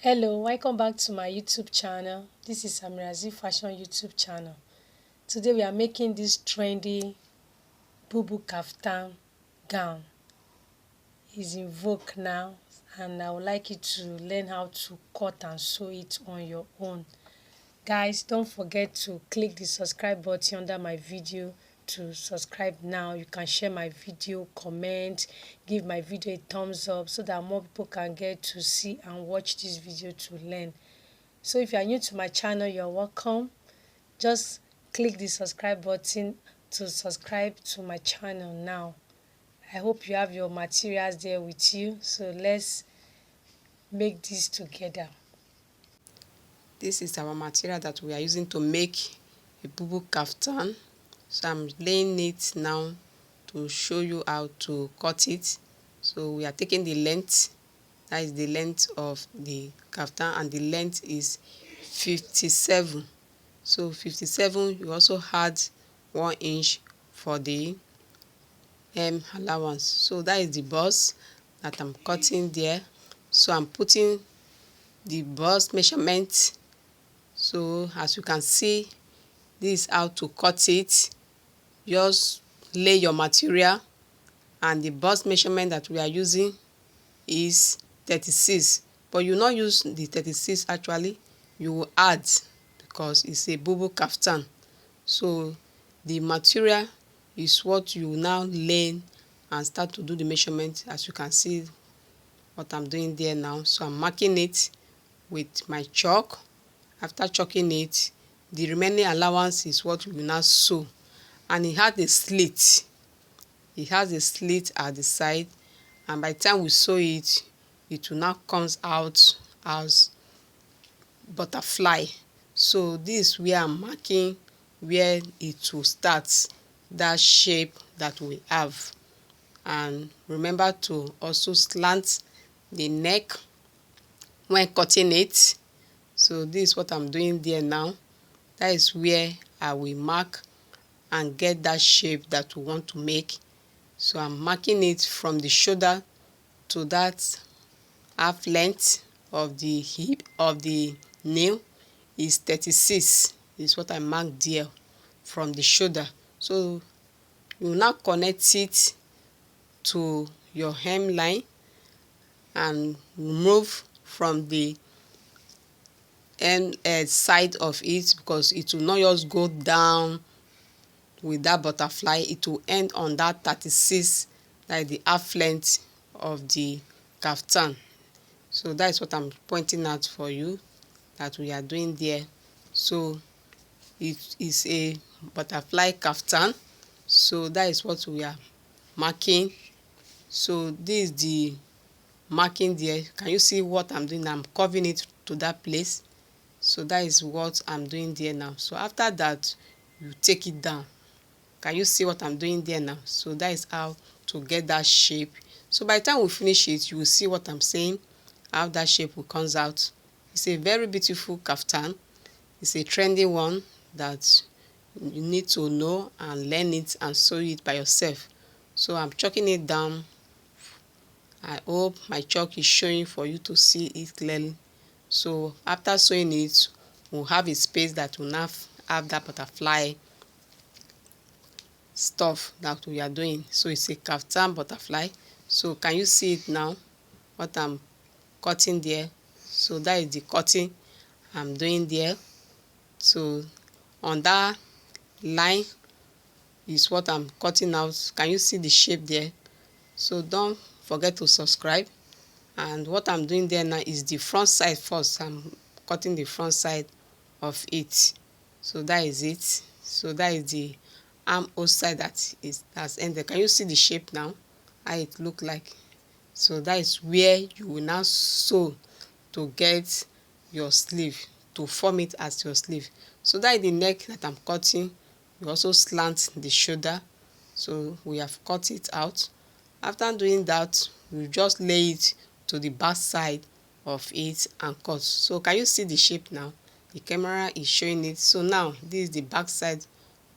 Hello, welcome back to my YouTube channel. This is Amirazi Fashion YouTube channel. Today we are making this trendy Bubu kaftan gown. It's in vogue now, and I would like you to learn how to cut and sew it on your own. Guys, don't forget to click the subscribe button under my video to subscribe now. You can share my video, comment, give my video a thumbs up so that more people can get to see and watch this video to learn. So if you are new to my channel, you're welcome. Just click the subscribe button to subscribe to my channel now. I hope you have your materials there with you. So let's make this together. This is our material that we are using to make a bubu kaftan. So I'm laying it now to show you how to cut it. So we are taking the length, that is the length of the kaftan, and the length is 57. So 57, you also add 1 inch for the hem allowance. So that is the bust that I'm cutting there. So I'm putting the bust measurement. So as you can see, this is how to cut it. Just lay your material, and the bust measurement that we are using is 36, but you not use the 36 actually, you will add, because it's a bubu kaftan. So the material is what you now lay and start to do the measurement. As you can see what I'm doing there now. So I'm marking it with my chalk. After chalking it, the remaining allowance is what we will now sew, and it has a slit. It has a slit at the side, and by the time we sew it, it will now comes out as butterfly. So this is where I'm marking where it will start, that shape that we have. And remember to also slant the neck when cutting it. So this is what I'm doing there now. That is where I will mark and get that shape that we want to make. So I'm marking it from the shoulder to that half length of the hip of the nail is 36, is what I marked there from the shoulder. So you will now connect it to your hemline and remove from the side of it, because it will not just go down with that butterfly. It will end on that 36, like the half length of the kaftan. So that is what I'm pointing out for you that we are doing there. So it is a butterfly kaftan. So that is what we are marking. So this is the marking there. Can you see what I'm doing? I'm curving it to that place. So that is what I'm doing there now. So after that, you take it down. Can you see what I'm doing there now? So that is how to get that shape. So by the time we finish it, you will see what I'm saying, how that shape will comes out. It's a very beautiful kaftan. It's a trendy one that you need to know and learn it and sew it by yourself. So I'm chalking it down. I hope my chalk is showing for you to see it clearly. So after sewing it, we'll have a space that will now have that butterfly stuff that we are doing. So it's a kaftan butterfly. So can you see it now, what I'm cutting there? So that is the cutting I'm doing there. So on that line is what I'm cutting out. Can you see the shape there? So don't forget to subscribe. And what I'm doing there now is the front side first. I'm cutting the front side of it. So that is it. So that is the armhole side that's ended. Can you see the shape now, how it look like? So that is where you will now sew to get your sleeve, to form it as your sleeve. So that is the neck that I'm cutting. You also slant the shoulder. So we have cut it out. After doing that, we just lay it to the back side of it and cut. So can you see the shape now? The camera is showing it. So now this is the back side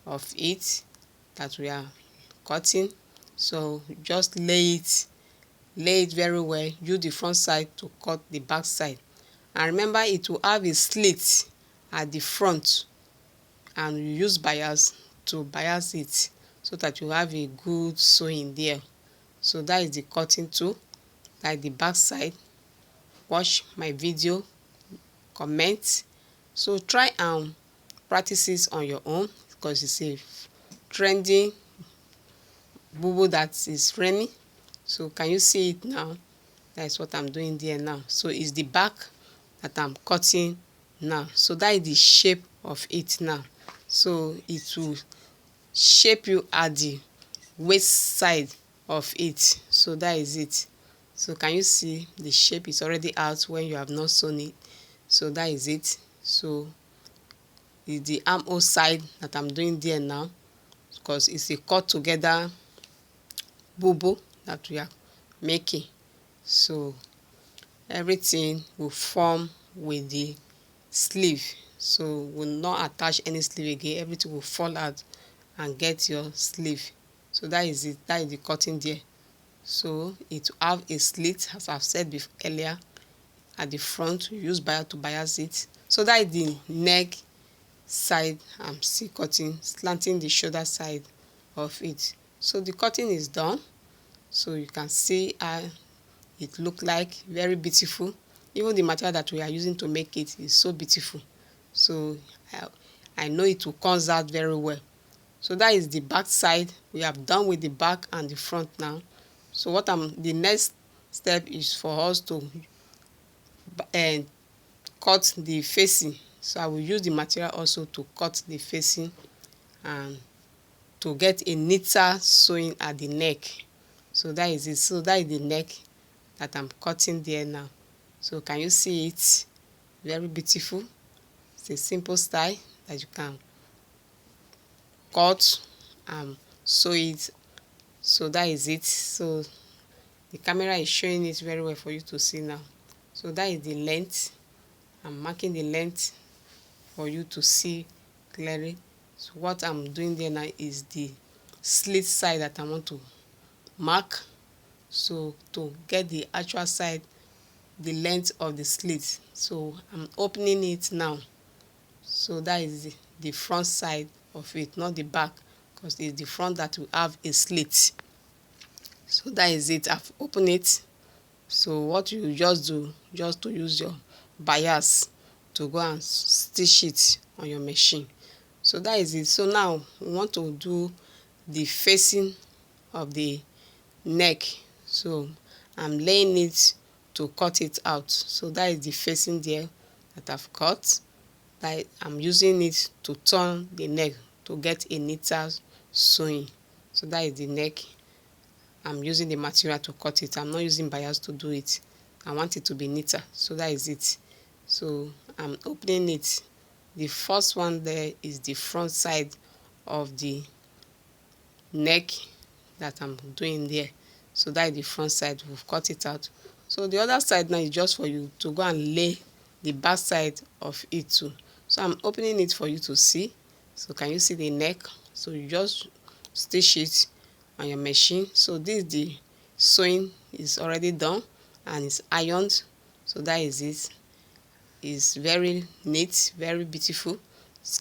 of it that we are cutting. So just lay it very well. Use the front side to cut the back side. And remember, it will have a slit at the front, and you use bias to bias it so that you have a good sewing there. So that is the cutting tool. That is the back side. Watch my video, comment. So try and practice it on your own, because it's a trending bubu that is trending. So can you see it now? That's what I'm doing there now. So it's the back that I'm cutting now. So that is the shape of it now. So it will shape you at the waist side of it. So that is it. So can you see the shape is already out when you have not sewn it? So that is it. So it's the armhole side that I'm doing there now, because it's a cut together bubu that we are making. So everything will form with the sleeve. So we'll not attach any sleeve again. Everything will fall out and get your sleeve. So that is it. That is the cutting there. So it will have a slit, as I've said before earlier, at the front. We use bias to bias it. So that is the neck side. I'm still cutting, slanting the shoulder side of it. So the cutting is done. So you can see how it look like, very beautiful. Even the material that we are using to make it is so beautiful. So I know it will come out very well. So that is the back side. We have done with the back and the front now. So the next step is for us to cut the facing. So I will use the material also to cut the facing and to get a neater sewing at the neck. So that is it. So that is the neck that I'm cutting there now. So can you see it? Very beautiful. It's a simple style that you can cut and sew it. So that is it. So the camera is showing it very well for you to see now. So that is the length. I'm marking the length for you to see clearly. So what I'm doing there now is the slit side that I want to mark. So to get the actual side, the length of the slit, so I'm opening it now. So that is the front side of it, not the back, because it's the front that will have a slit. So that is it. I've opened it. So what you just do, just to use your bias to go and stitch it on your machine. So that is it. So now we want to do the facing of the neck. So I'm laying it to cut it out. So that is the facing there that I've cut. That I'm using it to turn the neck to get a neater sewing. So that is the neck. I'm using the material to cut it. I'm not using bias to do it. I want it to be neater. So that is it. So I'm opening it. The first one there is the front side of the neck that I'm doing there. So that is the front side. We've cut it out. So the other side now is just for you to go and lay the back side of it too. So I'm opening it for you to see. So can you see the neck? So you just stitch it on your machine. So this is the sewing is already done and it's ironed. So that is it. It's very neat, very beautiful.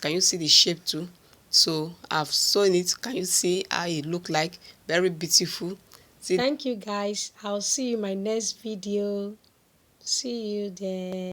Can you see the shape too? So I've sewn it. Can you see how it look like? Very beautiful. See, Thank you guys. I'll see you in my next video. See you then.